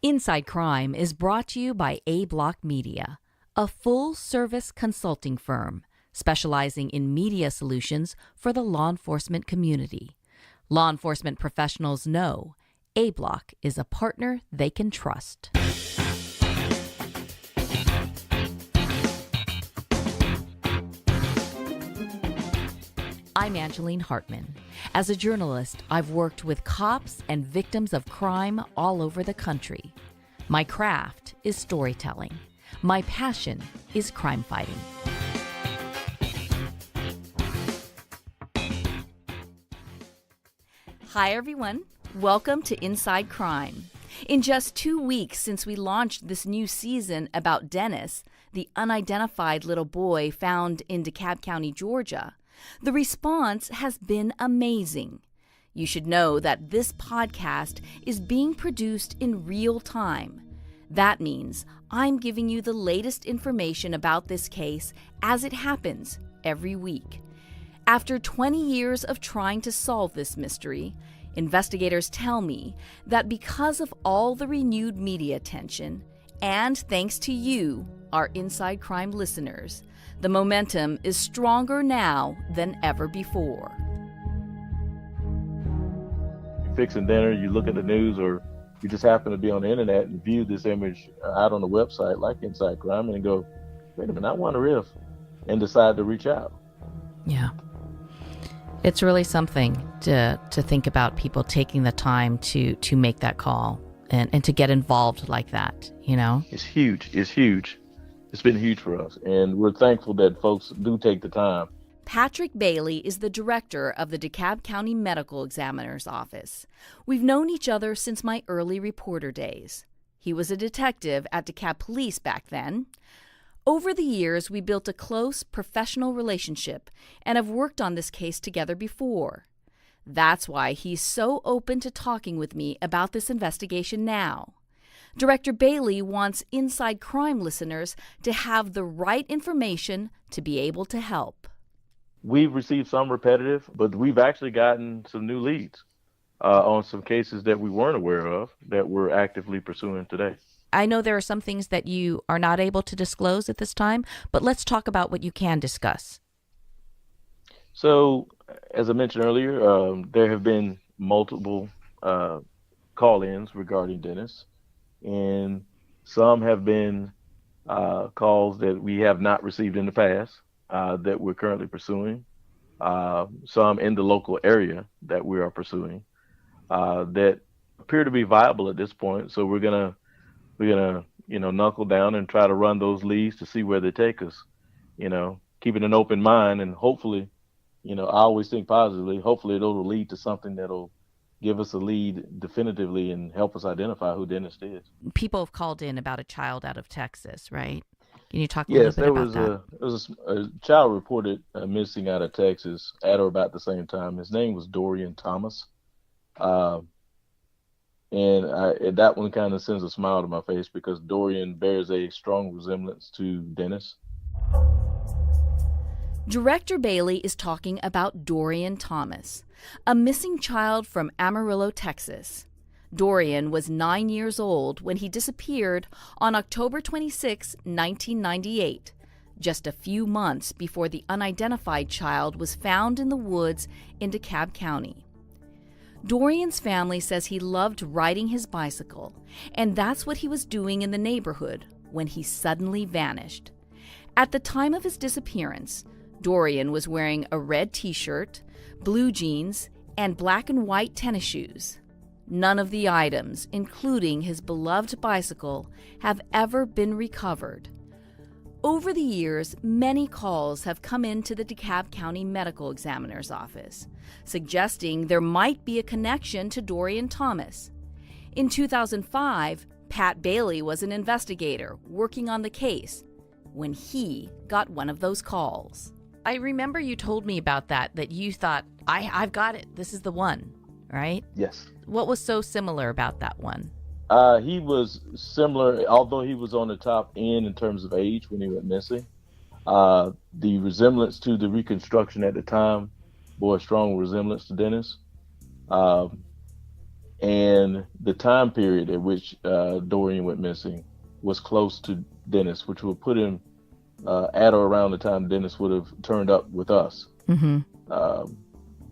Inside Crime is brought to you by A Block Media, a full-service consulting firm specializing in media solutions for the law enforcement community. Law enforcement professionals know A Block is a partner they can trust. I'm Angeline Hartman. As a journalist, I've worked with cops and victims of crime all over the country. My craft is storytelling. My passion is crime fighting. Hi, everyone. Welcome to Inside Crime. In just 2 weeks since we launched this new season about Dennis, the unidentified little boy found in DeKalb County, Georgia, the response has been amazing. You should know that this podcast is being produced in real time. That means I'm giving you the latest information about this case as it happens every week. After 20 years of trying to solve this mystery, investigators tell me that because of all the renewed media attention, and thanks to you, our Inside Crime listeners, the momentum is stronger now than ever before. You're fixing dinner, you look at the news, or you just happen to be on the internet and view this image out on the website like Inside Crime and go, wait a minute, I wonder if, and decide to reach out. Yeah. It's really something to think about people taking the time to make that call and to get involved like that, you know? It's huge. It's huge. It's been huge for us, and we're thankful that folks do take the time. Patrick Bailey is the director of the DeKalb County Medical Examiner's Office. We've known each other since my early reporter days. He was a detective at DeKalb Police back then. Over the years, we built a close professional relationship and have worked on this case together before. That's why he's so open to talking with me about this investigation now. Director Bailey wants Inside Crime listeners to have the right information to be able to help. We've received some repetitive, but we've actually gotten some new leads on some cases that we weren't aware of that we're actively pursuing today. I know there are some things that you are not able to disclose at this time, but let's talk about what you can discuss. So, as I mentioned earlier, there have been multiple call-ins regarding Dennis. And some have been calls that we have not received in the past that we're currently pursuing. Some in the local area that we are pursuing that appear to be viable at this point. So we're gonna knuckle down and try to run those leads to see where they take us. Keeping an open mind, and hopefully, I always think positively. Hopefully, it'll lead to something that'll give us a lead definitively and help us identify who Dennis is. People have called in about a child out of Texas, right? Can you talk a little bit about that? Yes, there was a child reported missing out of Texas at or about the same time. His name was Dorian Thomas. And that one kind of sends a smile to my face because Dorian bears a strong resemblance to Dennis. Director Bailey is talking about Dorian Thomas, a missing child from Amarillo, Texas. Dorian was 9 years old when he disappeared on October 26, 1998, just a few months before the unidentified child was found in the woods in DeKalb County. Dorian's family says he loved riding his bicycle, and that's what he was doing in the neighborhood when he suddenly vanished. At the time of his disappearance, Dorian was wearing a red t-shirt, blue jeans, and black and white tennis shoes. None of the items, including his beloved bicycle, have ever been recovered. Over the years, many calls have come into the DeKalb County Medical Examiner's Office, suggesting there might be a connection to Dorian Thomas. In 2005, Pat Bailey was an investigator working on the case when he got one of those calls. I remember you told me about that you thought, I've got it. This is the one, right? Yes. What was so similar about that one? He was similar, although he was on the top end in terms of age when he went missing. The resemblance to the reconstruction at the time bore a strong resemblance to Dennis. and the time period at which Dorian went missing was close to Dennis, which would put him at or around the time Dennis would have turned up with us. Mm-hmm. Um,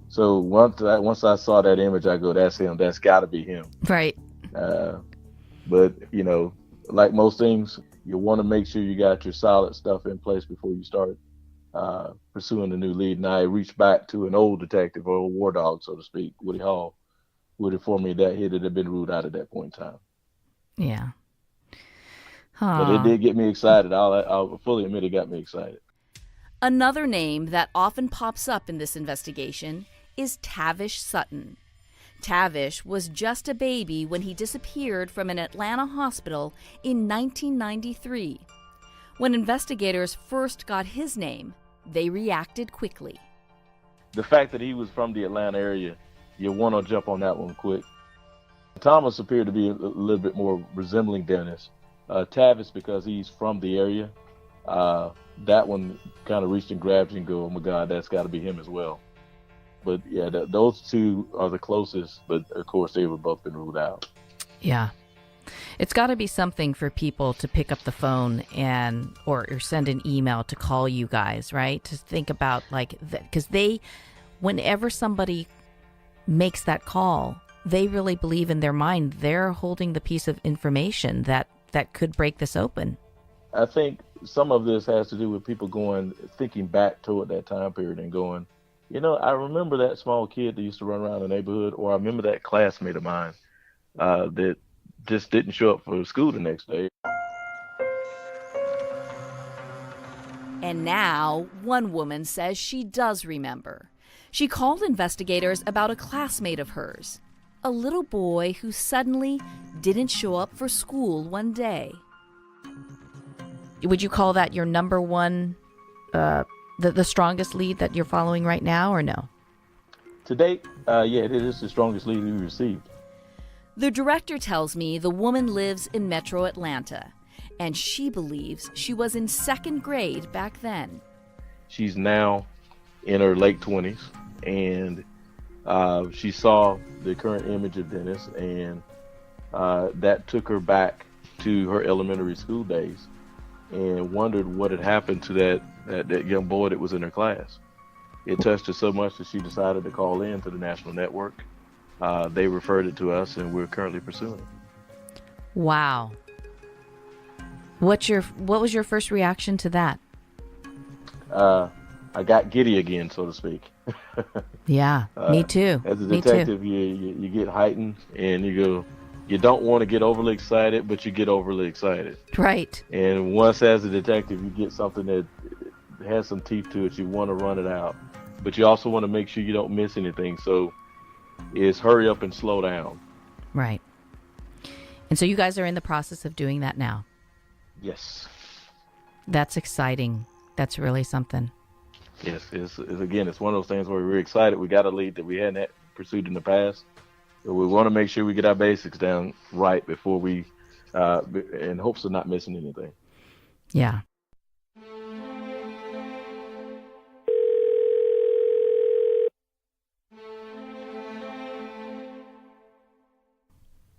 so once I saw that image, I go, "That's him. That's got to be him." Right. Uh, but like most things, you want to make sure you got your solid stuff in place before you start pursuing a new lead. And I reached back to an old detective, or a war dog, so to speak, Woody Hall, who would inform me that hit had been ruled out at that point in time. Yeah. But it did get me excited. I'll fully admit it got me excited. Another name that often pops up in this investigation is Tavish Sutton. Tavish was just a baby when he disappeared from an Atlanta hospital in 1993. When investigators first got his name, they reacted quickly. The fact that he was from the Atlanta area, you want to jump on that one quick. Thomas appeared to be a little bit more resembling Dennis. Tavis, because he's from the area, that one kind of reached and grabbed you and go, "Oh my God, that's got to be him as well." But yeah, those two are the closest, but of course they have both been ruled out. Yeah. It's got to be something for people to pick up the phone or send an email to call you guys, right? To think about because whenever somebody makes that call, they really believe in their mind they're holding the piece of information that could break this open. I think some of this has to do with people thinking back toward that time period and going, I remember that small kid that used to run around the neighborhood, or I remember that classmate of mine that just didn't show up for school the next day. And now, one woman says she does remember. She called investigators about a classmate of hers, a little boy who suddenly didn't show up for school one day. Would you call that your number one, the strongest lead that you're following right now, or no? To date, yeah, it is the strongest lead we received. The director tells me the woman lives in Metro Atlanta, and she believes she was in second grade back then. She's now in her late 20s, and she saw the current image of Dennis, and that took her back to her elementary school days and wondered what had happened to that young boy that was in her class. It touched her so much that she decided to call in to the national network. They referred it to us, and we're currently pursuing it. Wow. What was your first reaction to that? I got giddy again, so to speak. Yeah, me too. As a detective, you get heightened, and you don't want to get overly excited, but you get overly excited. Right. And once, as a detective, you get something that has some teeth to it, you want to run it out. But you also want to make sure you don't miss anything. So it's hurry up and slow down. Right. And so you guys are in the process of doing that now? Yes. That's exciting. That's really something. Yes. It's one of those things where we're excited. We got a lead that we hadn't pursued in the past. So we want to make sure we get our basics down right before we, in hopes of not missing anything. Yeah.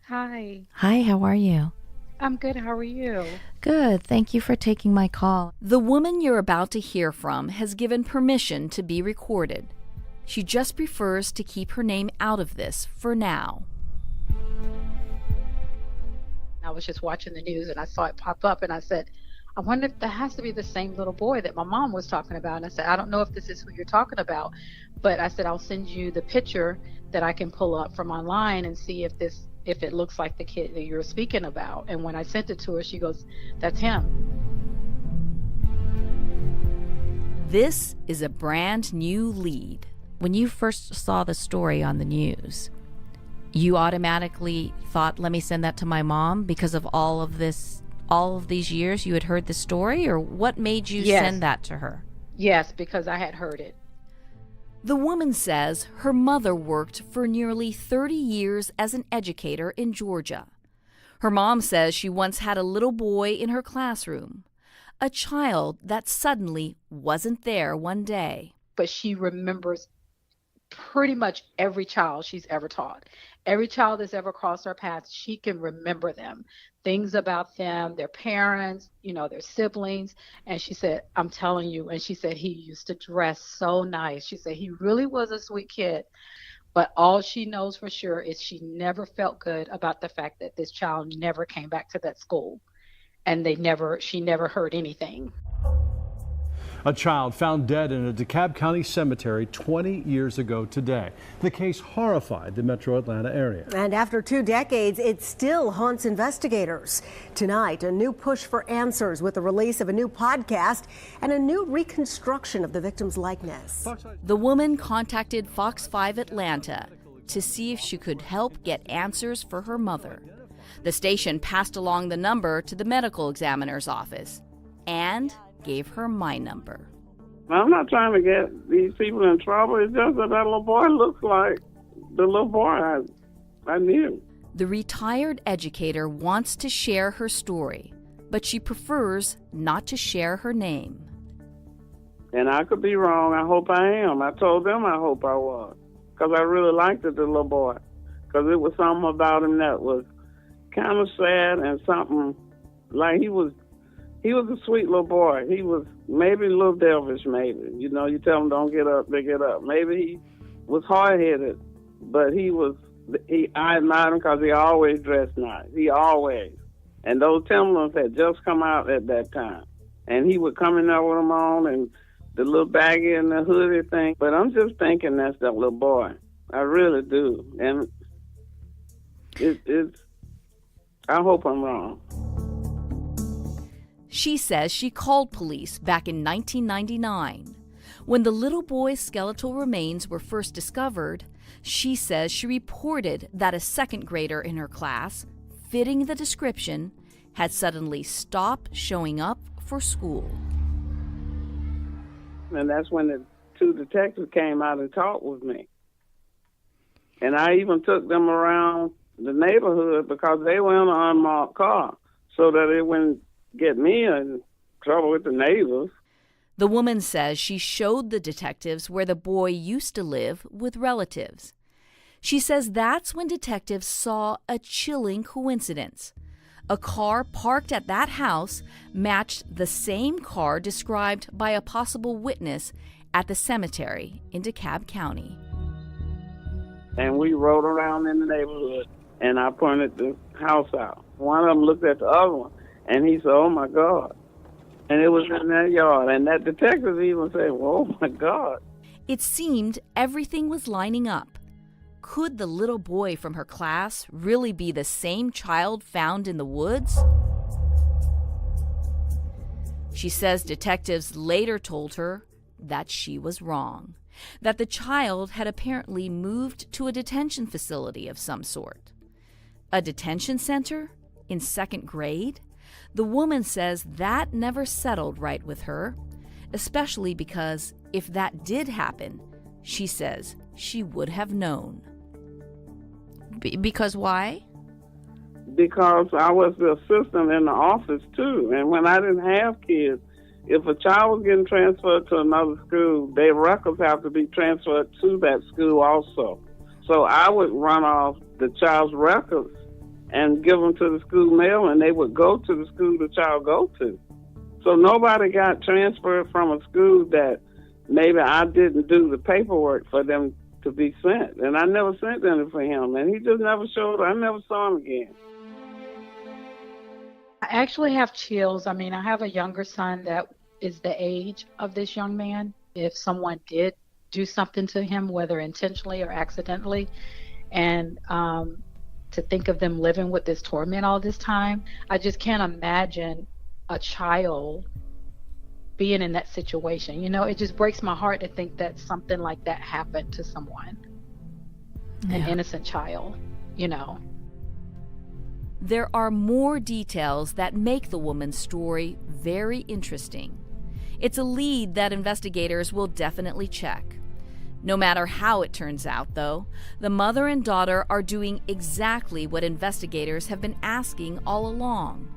Hi. Hi, how are you? I'm good. How are you? Good. Thank you for taking my call. The woman you're about to hear from has given permission to be recorded. She just prefers to keep her name out of this for now. I was just watching the news and I saw it pop up and I said, I wonder if that has to be the same little boy that my mom was talking about. And I said, I don't know if this is who you're talking about, but I said, I'll send you the picture that I can pull up from online and see if it looks like the kid that you're speaking about. And when I sent it to her, she goes, that's him. This is a brand new lead. When you first saw the story on the news, you automatically thought, let me send that to my mom because of all of these years you had heard the story? Or what made you send that to her? Yes, because I had heard it. The woman says her mother worked for nearly 30 years as an educator in Georgia. Her mom says she once had a little boy in her classroom, a child that suddenly wasn't there one day. But she remembers pretty much every child she's ever taught. Every child that's ever crossed her path, she can remember them, things about them, their parents, their siblings. And she said, I'm telling you, and she said he used to dress so nice. She said he really was a sweet kid. But all she knows for sure is she never felt good about the fact that this child never came back to that school. And she never heard anything. A child found dead in a DeKalb County cemetery 20 years ago today. The case horrified the metro Atlanta area. And after 2 decades, it still haunts investigators. Tonight, a new push for answers with the release of a new podcast and a new reconstruction of the victim's likeness. The woman contacted Fox 5 Atlanta to see if she could help get answers for her mother. The station passed along the number to the medical examiner's office and gave her my number. I'm not trying to get these people in trouble. It's just that little boy looks like the little boy I knew. The retired educator wants to share her story, but she prefers not to share her name. And I could be wrong. I hope I am. I told them I hope I was, because I really liked the little boy, because it was something about him that was kind of sad and something like he was a sweet little boy. He was maybe a little devilish, maybe. You tell him don't get up, they get up. Maybe he was hard-headed, but I admired him because he always dressed nice. He always. And those Timberlands had just come out at that time. And he would come in there with them on and the little baggy and the hoodie thing. But I'm just thinking that's that little boy. I really do. And I hope I'm wrong. She says she called police back in 1999. When the little boy's skeletal remains were first discovered, she says she reported that a second grader in her class, fitting the description, had suddenly stopped showing up for school. And that's when the 2 detectives came out and talked with me. And I even took them around the neighborhood because they were in an unmarked car so that it wouldn't get me in trouble with the neighbors. The woman says she showed the detectives where the boy used to live with relatives. She says that's when detectives saw a chilling coincidence. A car parked at that house matched the same car described by a possible witness at the cemetery in DeKalb County. And we rode around in the neighborhood, and I pointed the house out. One of them looked at the other one, and he said, oh, my God. And it was in that yard. And that detective even said, well, oh, my God. It seemed everything was lining up. Could the little boy from her class really be the same child found in the woods? She says detectives later told her that she was wrong, that the child had apparently moved to a detention facility of some sort. A detention center in second grade? The woman says that never settled right with her, especially because if that did happen, she says she would have known. Because why? Because I was the assistant in the office, too. And when I didn't have kids, if a child was getting transferred to another school, their records have to be transferred to that school also. So I would run off the child's records and give them to the school mail, and they would go to the school the child go to. So nobody got transferred from a school that maybe I didn't do the paperwork for them to be sent. And I never sent any for him, and he just never showed up. I never saw him again. I actually have chills. I mean, I have a younger son that is the age of this young man. If someone did do something to him, whether intentionally or accidentally, and to think of them living with this torment all this time, I just can't imagine a child being in that situation. It just breaks my heart to think that something like that happened to someone, an innocent child, There are more details that make the woman's story very interesting. It's a lead that investigators will definitely check. No matter how it turns out, though, the mother and daughter are doing exactly what investigators have been asking all along.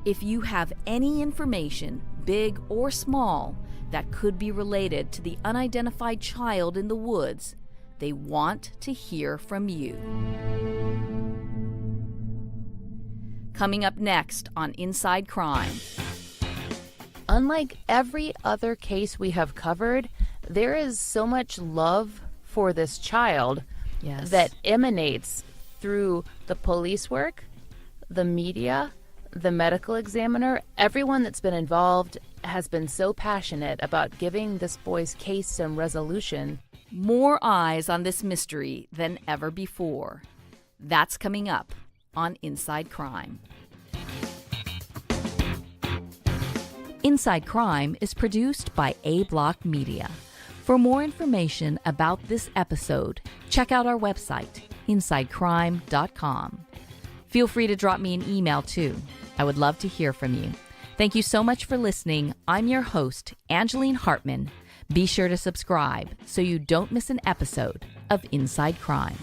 If you have any information, big or small, that could be related to the unidentified child in the woods, They want to hear from you. Coming up next on Inside Crime. Unlike every other case we have covered, there is so much love for this child that emanates through the police work, the media, the medical examiner. Everyone that's been involved has been so passionate about giving this boy's case some resolution. More eyes on this mystery than ever before. That's coming up on Inside Crime. Inside Crime is produced by A Block Media. For more information about this episode, check out our website, InsideCrime.com. Feel free to drop me an email too. I would love to hear from you. Thank you so much for listening. I'm your host, Angeline Hartman. Be sure to subscribe so you don't miss an episode of Inside Crime.